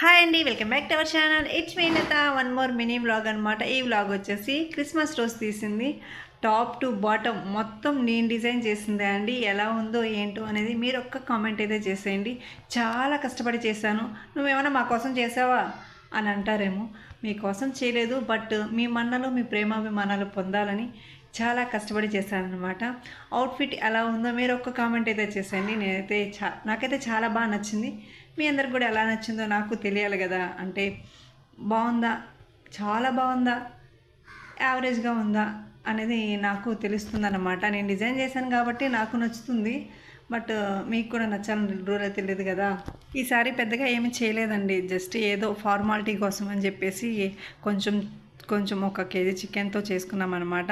Hi అండి, welcome back to our channel. It's me Latha. One more mini vlog అనమాట. ఈ vlog వచ్చేసి Christmas రోజు తీసింది. టాప్ టు బాటమ్ మొత్తం నేను డిజైన్ చేసిందే అండి. ఎలా ఉందో ఏంటో అనేది మీరు ఒక్క కామెంట్ అయితే చేసేయండి. చాలా కష్టపడి చేశాను. నువ్వేమైనా మా కోసం చేసావా అని అంటారేమో. మీకోసం చేయలేదు, బట్ మీ మన్నలు మీ ప్రేమాభిమానాలు పొందాలని చాలా కష్టపడి చేశానమాట. అవుట్ఫిట్ ఎలా ఉందో మీరు ఒక్క కామెంట్ అయితే చేసేయండి. నాకైతే చాలా బాగా నచ్చింది. మీ అందరికి కూడా ఎలా నచ్చిందో నాకు తెలియాలి కదా. అంటే బాగుందా, చాలా బాగుందా, యావరేజ్గా ఉందా అనేది నాకు తెలుస్తుంది అన్నమాట. నేను డిజైన్ చేశాను కాబట్టి నాకు నచ్చుతుంది, బట్ మీకు కూడా నచ్చాలని రూల్ అయితే తెలియదు కదా. ఈసారి పెద్దగా ఏమీ చేయలేదండి, జస్ట్ ఏదో ఫార్మాలిటీ కోసం అని చెప్పేసి కొంచెం 1 కేజీ చికెన్తో చేసుకున్నాం అనమాట.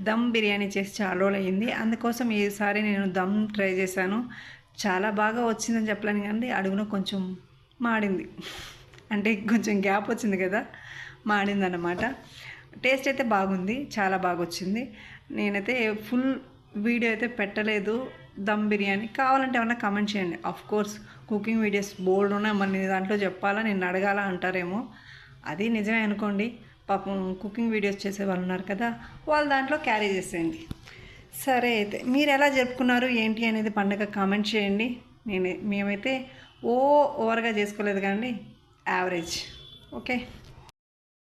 దమ్ బిర్యానీ చేసి చాలా రోజులు అయింది, అందుకోసం ఈసారి నేను దమ్ ట్రై చేశాను. చాలా బాగా వచ్చిందని చెప్పలేను కానీ అడుగున కొంచెం మాడింది, అంటే కొంచెం గ్యాప్ వచ్చింది కదా, మాడింది అన్నమాట. టేస్ట్ అయితే బాగుంది, చాలా బాగా వచ్చింది. నేనైతే ఫుల్ వీడియో అయితే పెట్టలేదు దమ్ బిర్యానీ. కావాలంటే ఏమన్నా కామెంట్ చేయండి. ఆఫ్ కోర్స్ కుకింగ్ వీడియోస్ బోల్డ్ ఉన్నాయి, మరి నేను దాంట్లో చెప్పాలా, నేను అడగాల అంటారేమో. అది నిజమే అనుకోండి. పాపం కుకింగ్ వీడియోస్ చేసే వాళ్ళు ఉన్నారు కదా, వాళ్ళు దాంట్లో క్యారీ చేసేయండి. సరే, అయితే మీరు ఎలా జరుపుకున్నారు ఏంటి అనేది పండగ కామెంట్ చేయండి. మేమైతే ఓవర్గా చేసుకోలేదు కానీ యావరేజ్. ఓకే.